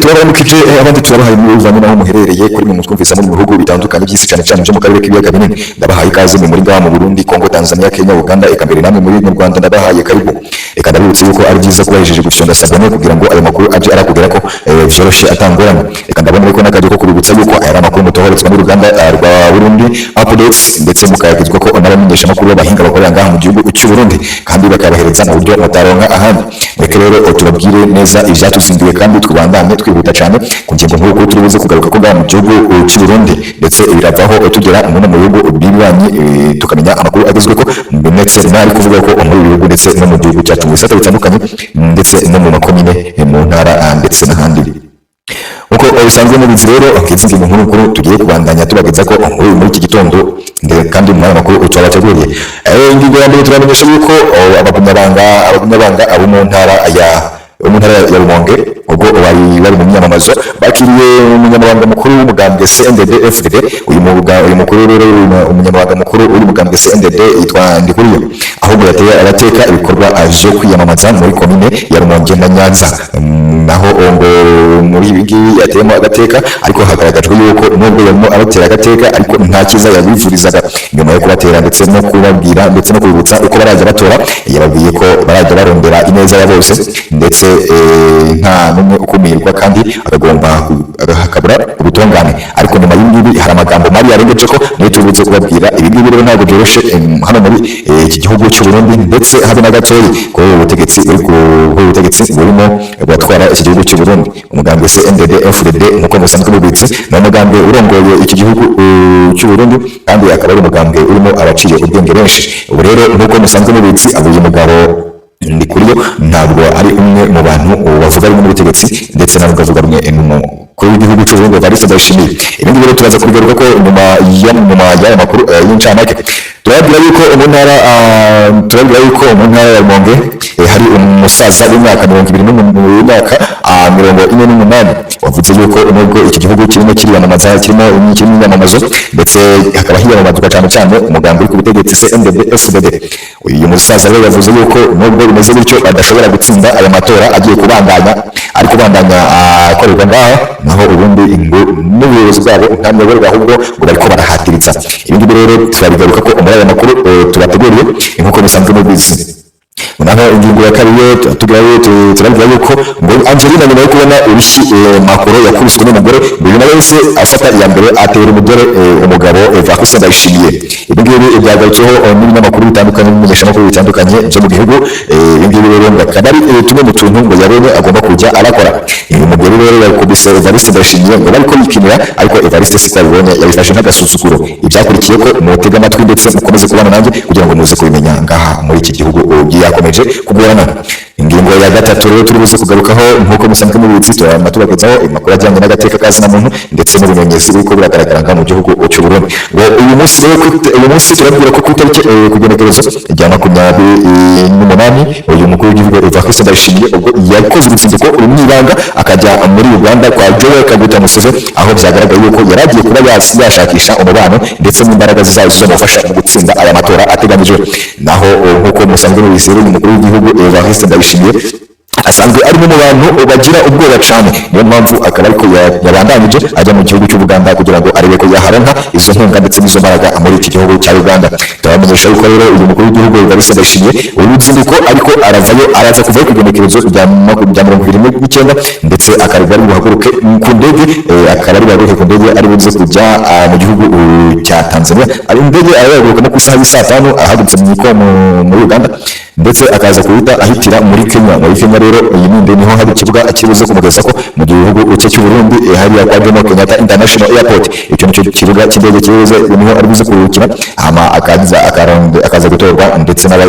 turabaramukije abandi turabahaye n'ubuvanye naho muherereye kuri mu twumvisa mu bihugu bitandukanye by'isi cyane cyane byo mu karere k'ibiyaga binini. Ndabahaye ikaze muri ngaha mu Burundi, Kongo, Tanzania, Kenya, Uganda, eka mbere namwe muri mu Rwanda ndabahaye karibu. Eka ndabibutse yuko ari byiza kuba yejeje gusonga sabone kugira ngo ayo makuru aje arakugera ko vyoroshe atangorana. Eka ndabona ko n'akaje ko kuributsa yuko aya makuru mutohoretswe n'uruganda rwa Burundi Updates, ndetse mukayagizwa ko n'abamenyesha makuru b'abahinga bakorera ngaha mu gihugu cy'u Burundi kandi bakabahereza mu buryo mutaronka ahandi. Reka rero tubabwire neza ivyatuzinduye kandi twibandanye twihuta cyane ku ngingo nk'uko turibuze kugaruka ko ngaha mu gihugu cy'u Burundi, ndetse biravaho tugera mu bihugu bibanyi tukamenya amakuru agezweho ndetse n'ari kuvuga ko muri bihugu ndetse no mu gihugu cyacu mu bisata bitandukanye ndetse no mu makomine mu ntara ndetse n'ahandi. Uko bisanzwe mu bizi rero akizi ngingo nkuru tugiye kubandanya tubageza ko muri iki gitondo kandi mu makuru twabateguriye. Ingingo ya mbere turamenyesha yuko abagumyabanga abo mu ntara ya Rumonge ubwo bari mu myamamazo bakiriye umunyamabanga mukuru w'umugambwe CNDD-FDD. uyu mukuru rero umunyamabanga mukuru w'umugambwe CNDD yitwa Ndikuriyo, ahubwo yateye arateka ibikorwa aje kwiyamamaza muri komine ya Rumonge na Nyanza. Naho ngo muri ibi yateyemo agateka, ariko hagaragajwe yuko nubwo yarimo aratera agateka ariko nta kiza yabivurizaga nyuma yo kubatera ndetse no kubabwira ndetse no kubibutsa uko baraza batora. Yababwiye ko baraza barondera ineza ya bose ndetse nta numwe ukumirwa kandi hakabura ubutungane. Ariko nyuma y'ingibi hari amagambo mabi yarengeje ko niyo tubuze kubabwira. Ibingibi rero ntabwo byoroshe hano muri iki gihugu cy'u Burundi, ndetse habe na gatoyi ko ubutegetsi burimo bwatwara iki gihugu cy'u Burundi. Umugambi CNDD-FDD nk'uko musanzwe mubitse ni umugambi urongoye iki gihugu cy'u Burundi kandi akaba ari umugambi urimo abaciye ubwenge benshi. Ubu rero nk'uko musanzwe mubitse abuye mugabo Ndikuriyo ntabwo ari umwe mu bantu bavuga rumwe n'ubutegetsi ndetse ntabwo avuga rumwe kuri w'igihugu cy'u Burundi Evariste Ndayishimiye. Ibindi rero turaza kubigaruka ko nyuma y'aya makuru y'incamake. Turabwira yuko mu ntara ya Rumonge hari umusaza w'imyaka 48 wavuze yuko nubwo iki gihugu kirimo kiriyamamaza kirimo imyamamazo ndetse hakaba hiyamamazwa cyane cyane umugambi uri ku butegetsi CNDD-FDD. Uyu musaza rero yavuze yuko nubwo bimeze bityo adashobora gutsinda aya matora agiye kubandanya akorerwa ngaha, naho ubundi n'ubuyobozi bwabo nta miyoborere ahubwo ngo bariko barahatiriza. Ibindi rero turabigaruka ko muri aya makuru tubateguriye nk'uko bisanzwe mubizi. Naho ingingo ya kabiri turabwira yuko ngo Angelina nyuma yo kubona ibishi makuru yakubiswe n'umugore buri wese afata iya mbere atera umugabo Evariste Ndayishimiye. Ibingibi byagarutsweho n'ibinyamakuru bitandukanye n'imenyeshamakuru bitandukanye byo mu gihugu. Ibingibi rero akaba ari tumwe mu tuntu ngo yabonye agomba kujya arakora. Uyu mugore rero yakubise Evariste Ndayishimiye ngo bariko yikinira, ariko Evariste siko yabonye, yabifashe nk'agasuzuguro. Ibyakurikiye ko mutega amatwi ndetse mukomeze kubana nanjye kugira ngo muze kubimenya ngaha muri iki gihugu yakomeje kugorana. Ingingo ya gatatu rero turibuze kugarukaho nk'uko musanzwe mubitse tubagezaho amakuru ajyanye n'agateka kazina muntu ndetse n'ubumenyetso bw'uko biragaragara ngaha mu gihugu cy'u Burundi. Ngo uyu munsi turabwira ko ku itariki kugenekerezo rya 28 uyu mukuru w'igihugu Evariste Ndayishimiye ubwo yakoze uruzinduko rumwibanga akajya muri Uganda kwa Joel Kaguta Museveni, aho byagaragaye yuko yaragiye kuba yashakisha umubano ndetse n'imbaraga zizamufasha mu gutsinda aya matora ateganijwe. Naho nk'uko musanzwe mubizi uyu mukuru w'igihugu Evariste Ndayishimiye asanzwe ari mu bantu bagira ubwoba cyane, niyo mpamvu akaba ariko yabandanije ajya mu gihugu cy'u Buganda kugira ngo arebe ko yaharonka izo nkunga ndetse n'izo mbaraga muri iki gihugu cya Uganda. Turabamenyesha yuko rero uyu mukuru w'igihugu Evariste Ndayishimiye uruzinduko ariko araza kuvayo kugenekerezo rya 29 ndetse akareba ari buhaguruke ku ndege ku ndege ari buze kujya mu gihugu cya Tanzania. Ari indege ayaguruka no ku isaha y'isa 5 ahagurutse muri Uganda ndetse akaza kuhita ahitira muri Kenya. Muri Kenya rero iyi ninde niho hari ikibuga kibuze kumugeza ko mu gihugu cy'u Burundi hari ya Jomo Kenyatta International Airport. Icyo nicyo kibuga cy'indege kibuze niho ari buze kurukira akaza gutorwa ndetse nawe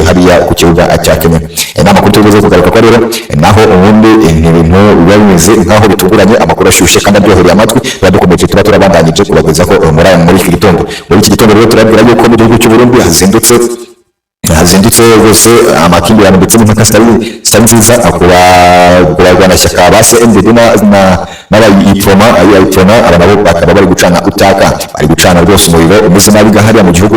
hariya ku kibuga cya Kenya. N'amakuru tubuze kugaruka ko rero naho ubundi ibintu biba bimeze nkaho bitunguranye, amakuru ashushe kandi aryohereye amatwi. Turadukomeje turabandanyije kubageza ko muri iki gitondo rero turabwira yuko mu gihugu cy'u Burundi hazindutse rwose amakimbirane ndetse n'impaka zitari nziza kuragwana shyaka ba CNDD n'abayipfoma aba nabo bakaba bari gucana rwose umuriro umeze nabi hariya mu gihugu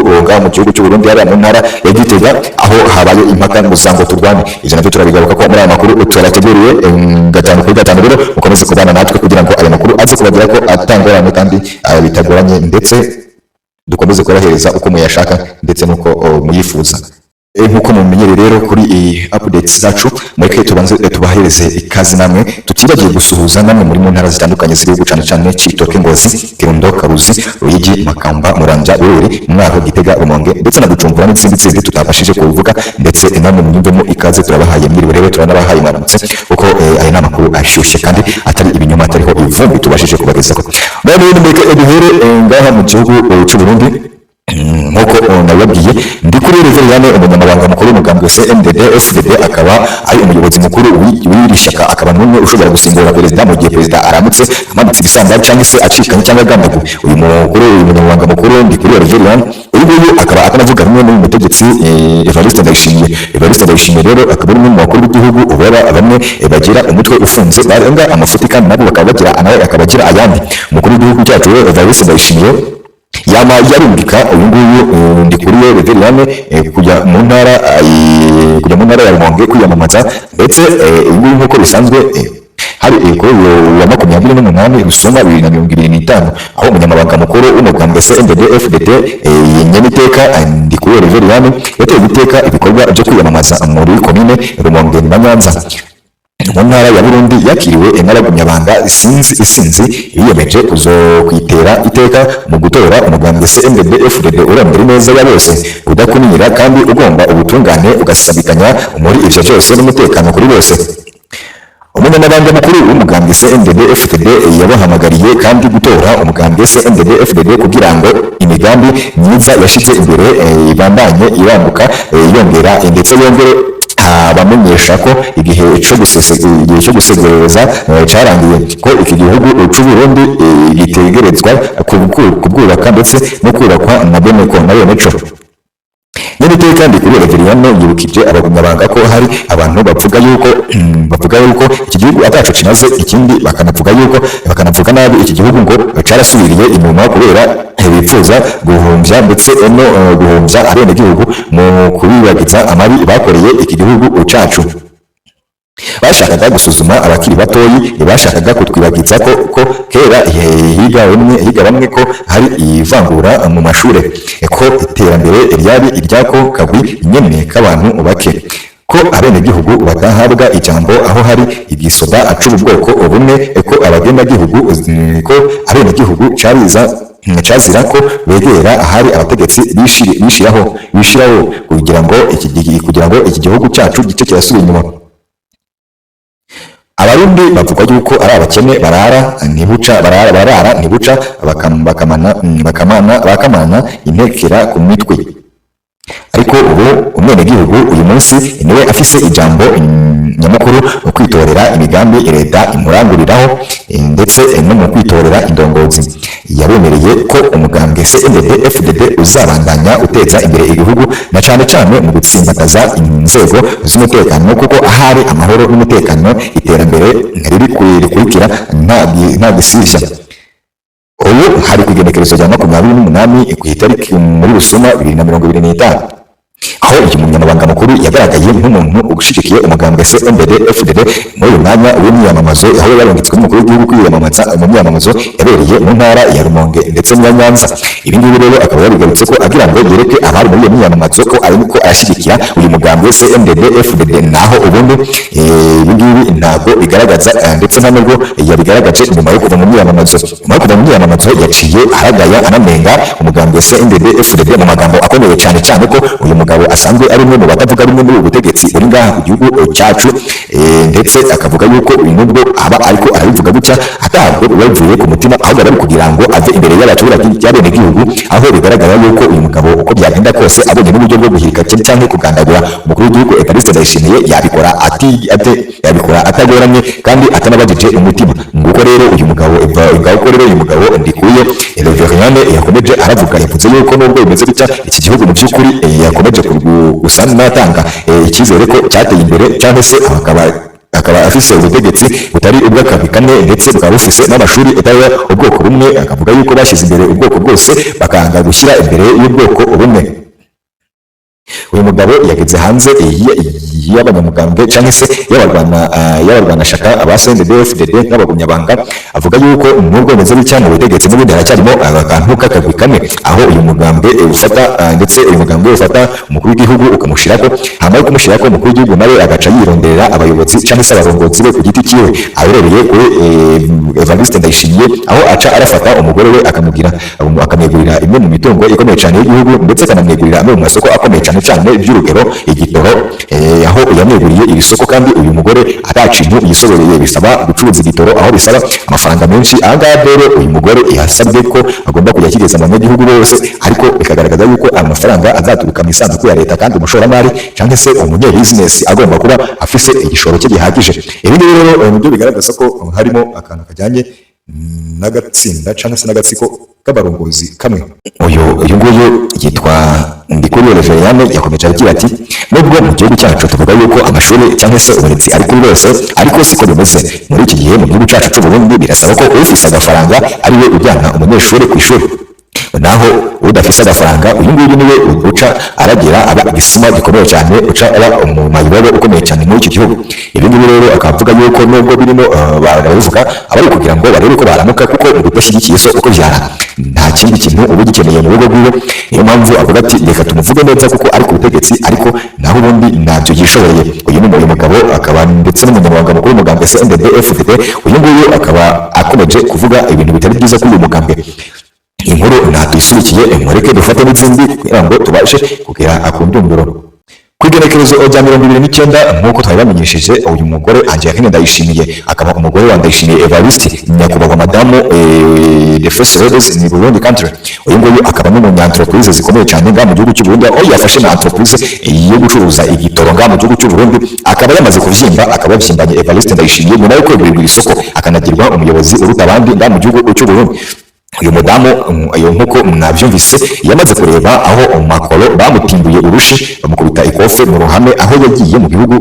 cy'u Burundi hariya mu ntara ya Gitega, aho habaye impaka ngo turwane. Ivyo navyo turabigaruka ko muri aya makuru turateguriye 5 kuri 5 rero mukomeze kubana natwe kugira ngo aya makuru aze kubagira ko atangorane kandi bitagoranye, ndetse dukomeze kubahereza uko muyashaka ndetse n'uko muyifuza. Nkuko mumenyere rero kuri iyi updates zacu mureke tubanze tubahereze ikaze namwe tukibagiye gusuhuza namwe muri mu ntara zitandukanye z'igihugu cyane cyane Cibitoke, Ngozi, Kirundo, Karuzi, Ruyigi, Makamba, Muramvya, Bururi, Mwaro, Gitega, Rumonge ndetse na Bujumbura n'izindi tutafashije kuvuga, ndetse namwe munyumvemo ikaze. Turabahaye mwiriwe rero, turanabahaye maramutse kuko aya ni amakuru ashyushye kandi atari ibinyoma, atariho ivumbi tubashije kubagezaho. None mureke duhere ngaha mu gihugu cy'u Burundi. Nkuko nababwiye ndi kuri Reveriyane, umunyamabanga mukuru w'umugambwe CNDD FDD, akaba ari umuyobozi mukuru w'iri shyaka, akaba n'umwe ushobora gusimbura perezida mu gihe perezida aramutse amanitse igisambari cyangwa se acikanye cyangwa agambagu. Uyu munyamabanga mukuru ndi kuri Reveriyane, uyu nguyu akaba akanavuga rumwe n'umutegetsi Evariste Ndayishimiye. Evariste Ndayishimiye rero akaba ari umwe mu bakuru b'igihugu ubara bamwe bagira umutwe ufunze barenga amafuti kandi nabo bakaba bagira nawe akaba agira ayandi. Umukuru w'igihugu cyacu Evariste Ndayishimiye yama yarumvika uyu nguyu ndi kuri Reveriyane kujya mu ntara ya Rumonge kwiyamamaza, ndetse uyu nguyu nk'uko bisanzwe hari kuri wa 28 Rusoma 2025 aho umunyamabanga mukuru w'umugambwe CNDD FDD Nyamiteka ndi kuri Reveriyane yateye guteka ibikorwa byo kwiyamamaza muri komine Rumonge na Nyanza mu ntara ya Burundi. Yakiriwe n'abagumyabanga isinzi biyemeje kuzokwitera iteka mu gutora umugambwe CNDD FDD urambere neza ya bose, udakumira kandi ugomba ubutungane, ugasabikanya muri ivyo byose n'umutekano kuri bose. Umunyamabanga mukuru w'umugambwe CNDD FDD yabahamagariye kandi gutora umugambwe CNDD FDD kugira ngo imigambi myiza yashyize imbere ibandanye irambuka yongera, ndetse yongere bamenyesha ko igihe cyo gusegereza cyarangiye, ko iki gihugu cy'u Burundi gitegerezwa kubwubaka ndetse no kubakwa na bene co. Nyamiteka ndi kuri Reveriyane yibukije abagumyabanga ko hari abantu bavuga yuko iki gihugu ataco kinaze, ikindi bakanavuga nabi iki gihugu ngo carasubiriye inyuma kubera bipfuza guhumvya ndetse no guhumvya abenegihugu mu kubibagiza amabi bakoreye iki gihugu cacu. Bashakaga gusuzuma abakiri batoyi, bashakaga kutwibagiza ko kera higa bamwe ko hari ivangura mu mashure, ko iterambere ryari iryako kagwi nyene k'abantu bake, ko abenegihugu badahabwa ijambo aho hari igisoda c'ubwoko bumwe, ko abenegihugu cazira ko begera ahari abategetsi bishiraho kugira ngo iki gihugu cyacu gice kirasubira inyuma. Abarundi bavuga yuko ari abakene barara ntibuca bakamana intekera ku mitwe, ariko ubu umwenegihugu uyu munsi niwe afise ijambo nyamukuru mu kwitorera imigambi leta imuranguriraho, ndetse no mu kwitorera indongozi. Yabemereye ko umugambwe CNDD FDD uzabandanya uteza imbere igihugu na cyane mu gutsimbataza inzego z'umutekano, kuko ahari amahoro n'umutekano iterambere rikurikira nta gisibya. Ubu hari ku igenekerezo rya 28 ku itariki muri Rusoma 2025 aho uyu munyamabanga mukuru yagaragaye nk'umuntu ugushigikiye umugambwe CNDD FDD muri uyu mwanya w'imyamamazo, aho yarungitswe n'umukuru w'igihugu kwiyamamaza mu myamamazo yabereye mu ntara ya Rumonge ndetse na Nyanza. Ibi ngibi rero akaba yabigarutse ko agira ngo yereke abari muri iyo myamamazo ko ariko arashyigikira uyu mugambwe CNDD FDD, naho ubundi ibi ngibi ntabwo bigaragaza, ndetse nta nubwo yabigaragaje nyuma yo kuva mu myamamazo. Nyuma yo kuva mu myamamazo yaciye aragaya anamenga umugambwe CNDD FDD mu magambo akomeye cyane ko uyu mugabo asanzwe ari umwe mu batavuga rumwe muri ubutegetsi uri ngaha ku gihugu cyacu, ndetse akavuga yuko nubwo aba ariko arabivuga gutya atabwo bavuye ku mutima, ahubwo bari kugira ngo ave imbere y'abaturage y'abenegihugu, aho bigaragara yuko uyu mugabo uko byagenda kose abonye n'uburyo bwo guhirika cyangwa kugandagura umukuru w'igihugu Evariste Ndayishimiye yabikora atagoranye kandi atanabajije umutima. Nguko rero uyu mugabo ndikuye Reveriyane yakomeje aravuga, yavuze yuko nubwo bimeze gutya iki gihugu mu by'ukuri yakomeje gusa n'atanga icyizere ko cyateye imbere, cyangwa se akaba afise ubutegetsi butari ubw'akabi kane, ndetse bukaba bufise n'amashuri atari ubwoko bumwe. Akavuga yuko bashyize imbere ubwoko bwose bakanga gushyira imbere y'ubwoko bumwe. Uyu mugabo yageze hanze y'abanyamugambwe cyangwa se y'abarwana shaka aba CNDD-FDD nk'abagumyabanga avuga yuko nubwo bimeze bitya mu butegetsi n'ubundi haracyarimo akantu k'akagwi kamwe aho uyu mugambwe ufata ndetse uyu mugambwe ufata umukuru w'igihugu ukamushyirako hanyuma yo kumushyirako umukuru w'igihugu nawe agaca yironderera abayobozi cyangwa se abarongozi be ku giti cyiwe aherereye kuri Evariste Ndayishimiye aho aca arafata umugore we akamwegurira imwe mu mitungo ikomeye cyane y'igihugu ndetse akanamwegurira amwe mu masoko akomeye cyane cyane by'urugero igitoro aho yamweguriye iri soko kandi uyu mugore atacintu yisoboreye bisaba gucuruza igitoro aho bisaba amafaranga menshi ahangaha rero uyu mugore yasabye ko agomba kujya akigeza abanyagihugu bose ariko bikagaragaza yuko amafaranga azaturuka mu isanduku ya leta kandi umushoramari cyangwa se umunyebizinesi agomba kuba afise igishoro cye gihagije ibi ngibi rero nibyo bigaragaza ko harimo akantu kajyanye n'agatsinda cyangwa se n'agatsiko k'abarongozi kamwe uyu nguyu yitwa Ndikuriyo Reveriyane yakomeje agira ati nubwo mu gihugu cyacu tuvuga yuko amashuri cyangwa se uburezi ari kuri bose ariko siko bimeze muri iki gihe mu gihugu cyacu cy'u Burundi birasaba ko ufise agafaranga ariwe ujyana umunyeshuri ku ishuri naho udafise agafaranga uyu nguyu niwe uca aragira aba igisima gikomeye cyane uca aba umumayibobo ukomeye cyane muri iki gihugu ibi ngibi rero akavuga yuko nubwo birimo barabivuga abari kugira ngo barebe ko baramuka kuko udashyigikiye so uko byara nta kindi kintu uba ugikeneye mu rugo rwiwe niyo mpamvu avuga ati reka tumuvuge neza kuko ari ku butegetsi ariko naho ubundi ntabyo yishoboye uyu ni umugabo akaba ndetse n'umunyamabanga mukuru w'umugambwe CNDD-FDD uyu nguyu akaba akomeje kuvuga ibintu bitari byiza kuri uyu mugambwe inkuru natuyisubikiye mureke dufate n'izindi kugira ngo tubashe kugera akundunduro kwigenekerezo rya 29 nk'uko twari bamenyesheje uyu mugore Angeline Ndayishimiye akaba umugore wa Ndayishimiye Evariste nyakubahwa madamu de first ladies in Burundi country uyu nguyu akaba n'umunyantreprise zikomeye cyane nga mu gihugu cy'u Burundi aho yafashe na entreprise yo gucuruza igitoro nga mu gihugu cy'u Burundi akaba yamaze kuvyimba akaba yabyimbanye Evariste Ndayishimiye nyuma yo kwegurirwa isoko akanagirwa umuyobozi uruta abandi nga mu gihugu cy'u Burundi uyu mudamu nkuko mwabyumvise yamaze kureba aho makoro bamutimbuye urushi bamukubita ikofe mu ruhame aho yagiye mu gihugu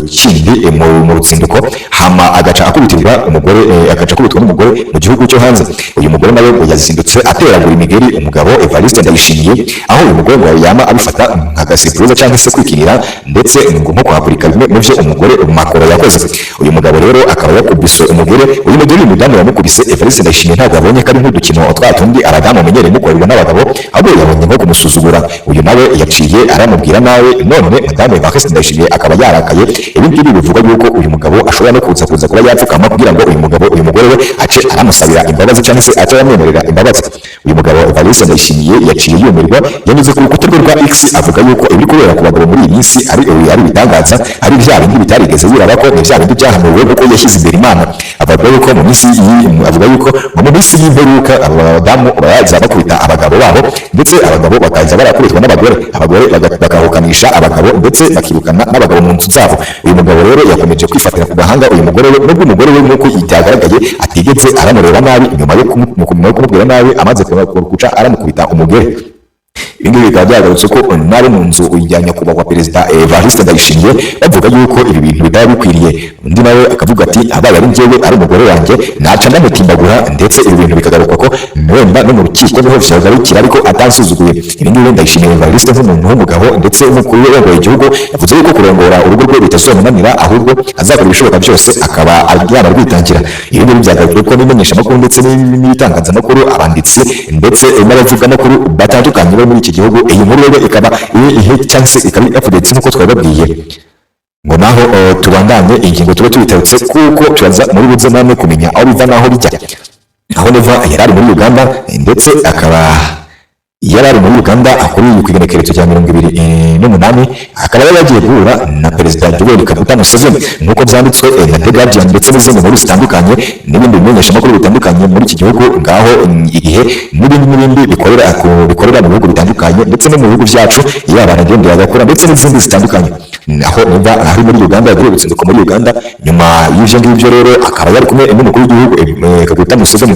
kindi mu rutsinduko hama agaca akubitira umugore agaca akubitwa n'umugore mu gihugu cyo hanze uyu mugore nawe yazindutse ateragura imigeri umugabo Evariste Ndayishimiye aho uyu mugore ngo yama abifata nka gasepuruza cyangwa se kwikirira ndetse ngo nko kwapurika bimwe mu byo umugore makoro yakoze uyu mugabo rero akaba yakubise umugore uyu mugore mudamu yamukubise Evariste Ndayishimiye ntabwo abonye ko ari nk'udukino twatundi aradamu amenyereye mukorerwa n'abagabo ahubwo yabonye nko kumusuzugura uyu nawe yaciye aramubwira nawe none madame Evariste Ndayishimiye akaba yarakaye ibi ngibi bivuga yuko uyu mugabo ashobora no kuza kuba yapfukama kugira ngo uyu mugore we ace aramusabira imbabazi cyangwa se ace yamwemerera imbabazi uyu mugabo Evariste Ndayishimiye yaciye yumirwa yanyuze ku rukuta rwe rwa X avuga yuko ibiri kubera ku bagabo muri iyi minsi ari bitangaza ari bya bindi bitarigeze biraba ko ni bya bindi byahanuwe kuko yashyize imbere Imana avuga yuko mu minsi y'imperuka abadamu bayaza bakubita abagabo babo ndetse abagabo bakaza barakubitwa n'abagore abagore bakahukanisha abagabo ndetse bakirukana n'abagabo mu nzu zabo uyu mugabo rero yakomeje kwifatira ku gahanga uyu mugore we nubwo umugore we nk'uko byagaragaye atigeze aramureba nabi nyuma yo kumubwira nabi amaze kuca aramukubita umugore ibingibi bikaba byagarutse ko nari mu nzu ya nyakubahwa perezida Evariste Ndayishimiye bavuga yuko ibi bintu bitaba bikwiriye undi nawe akavuga ati abaye ari njyewe ari umugore wanjye naca ndamutimbagura ndetse ibi bintu bikagaruka ko wenda no mu rukiko niho vyagarukira ariko atansuzuguye ibingibi Ndayishimiye Evariste nk'umuntu w'umugabo ndetse n'umukuru w'urongoye igihugu yavuze yuko kurongora urugo rwe bitazomunanira ahubwo azakora ibishoboka byose akaba aryama rwitangira ibingibi byagaruka ko n'imenyeshamakuru ndetse n'ibitangazamakuru abanditsi ndetse n'abavugamakuru batandukanye bari muri iki gihugu iyi nkuru rero ikaba cyangwa se ikaba updates nk'uko twababwiye ngo naho tubandanye ingingo tuba tubitarutse kuko turaza muri buze namwe kumenya aho biva naho bijya aho neva yari muri Uganda ndetse akaba yari muri Uganda akuriye kwigenekerezo cya 28 akaba yagiye guhura na perezida Yoweri Kaguta Museveni nk'uko byanditswe na The Guardian ndetse n'izindi nkuru zitandukanye n'ibindi bimenyeshamakuru bitandukanye muri iki gihugu ngaho igihe n'ibindi bikorera mu bihugu bitandukanye ndetse no mu bihugu byacu yaba aragendera agakora ndetse n'izindi zitandukanye aho niba ari muri Uganda yagiye gutsinduka muri Uganda nyuma y'ivyo ngivyo rero akaba yari kumwe n'umukuru w'igihugu Kaguta Museveni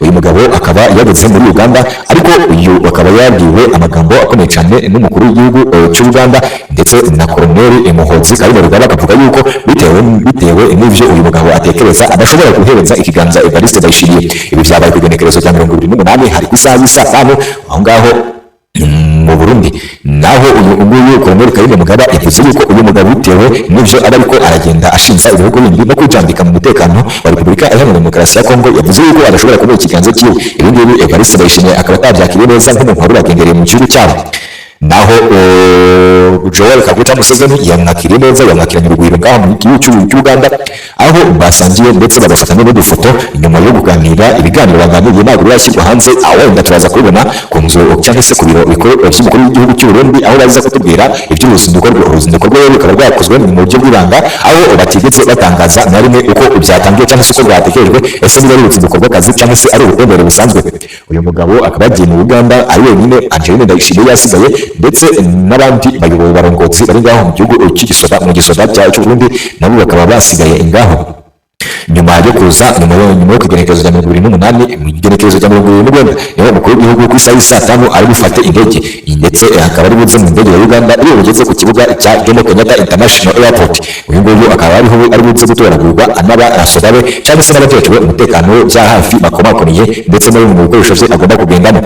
uyu mugabo akaba yageze muri Uganda ariko uyu bakaba yabwiwe amagambo akomeye cyane n'umukuru w'igihugu cy'u Uganda ndetse na Colonel Muhoozi Kainerugaba akavuga yuko bitewe n'ivyo uyu mugabo atekereza adashobora guhereza ikiganza Evariste Ndayishimiye ibi byabaye ku igenekerezo cya 28 hari ku isaha y'isa 5 aho ngaho mu Burundi naho uyu nguyu Colonel Kayumba Mugaba yavuze yuko uyu mugabo bitewe n'ivyo aba ariko aragenda ashinza ibihugu bindi no kujandika mu mutekano wa Repubulika Iharanira Demokarasi ya Kongo, yavuze yuko adashobora kuba ikiganza cyiwe. Ibi ngibi Evariste Ndayishimiye akaba atabyakiriye neza nk'umuntu wari uragendereye mu gihugu cyabo. Naho Joel Kaguta Museveni yamwakiriye neza, yamwakiranye urugwiro ngaho mu gihugu cy'Uganda, aho basangiye ndetse bagafatanya n'udufoto nyuma yo kuganira ibiganiro baganiriye ntabwo birashyirwa hanze, aho wenda turaza kubibona ku nzu cyangwa se ku biro bikuru by'umukuru w'igihugu cy'u Burundi, aho baza kutubwira iby'uruzinduko rwe rukaba rwakozwe mu buryo bw'ibanga, aho batigeze batangaza na rimwe uko byatangiye cyangwa se uko bwatekerejwe, ese niba ari uruzinduko rw'akazi cyangwa se ari urutembere busanzwe. Uyu mugabo akaba yagiye mu Uganda ari wenyine, Angeline Ndayishimiye yasigaye ndetse n'abandi barongozi bari ngaho mu gihugu cy'igisoda mu gisoda cy'u Burundi nabo bakaba basigaye ingaho. Nyuma yo kuza nyuma yo kugenekerezo rya 2028 mu genekerezo rya 2029 niho umukuru w'igihugu ku isaha saa 5 ari gufata indege, ndetse akaba ari buze mu ndege ya Uganda iyo ugeze ku kibuga cya Jomo Kenyatta International Airport. Uyu nguyu akaba ari buze gutoragurwa n'abasoda be cyangwa se n'abajejwe umutekano bya hafi bakomakomeye ndetse no mu bikoresho bye agomba kugendamo.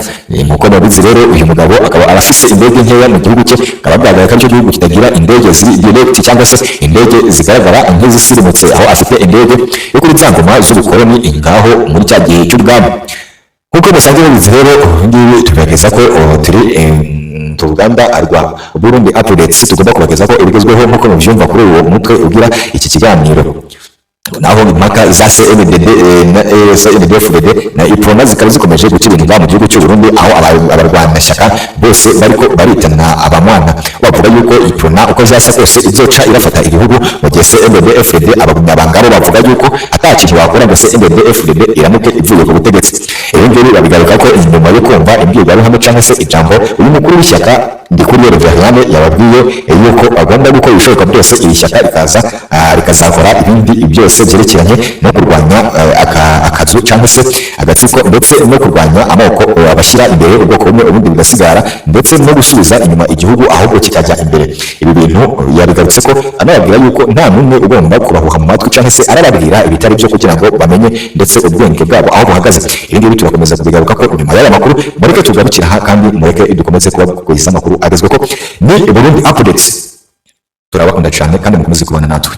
Nk'uko babizi rero uyu mugabo akaba arafise indege nkeya mu gihugu cye, akaba bwagaragara ko icyo gihugu kitagira indege ziri direct cyangwa se indege zigaragara nk'izisirimutse, aho afite indege yo kuri za ngoma z'ubukoloni ingaho muri cya gihe cy'ubwami. Nk'uko musanzwe mubizi rero ngibi tugerageza ko turi Uganda arwa Burundi updates, tugomba kubageza ko ibigezweho nk'uko mubyumva kuri uwo mutwe ugira iki kiganiro. Naho impaka za CNDD na CNDD-FDD na IPRONA zikaba zikomeje gukirinda mu gihugu cy'u Burundi, aho abarwanashyaka bose bariko baritana abamwana bavuga yuko IPRONA uko zasa kose izoca irafata igihugu, mu gihe CNDD-FDD abanyabangabo bavuga yuko atakintu wakora ngo CNDD-FDD iramuke ivuye ku butegetsi. Ibi ngibi babigaruka ko inyuma yo kumva imbwirwaruhame cyangwa se ijambo uyu mukuru w'ishyaka Ndikuriyo Reverien yababwiye yuko agomba gukora ibishoboka byose iri shyaka rikazakora ibindi byose byerekeranye no kurwanya akazu cyangwa se agatsiko, ndetse no kurwanya amoko abashyira imbere ubwoko bumwe ubundi bigasigara, ndetse no gusubiza inyuma igihugu ahubwo kikajya imbere. Ibi bintu yabigarutse ko anababwira yuko nta n'umwe ugomba kubahuha mu matwi cyangwa se arababwira ibitari byo kugira ngo bamenye ndetse ubwenge bwabo aho buhagaze. Ibi ngibi turakomeza kubigaruka ko nyuma y'aya makuru, mureke tugarukira aha kandi mureke dukomeze kubageza amakuru agezweho ni Burundi updates. Turabakunda cyane kandi mukomeze kubana natwe.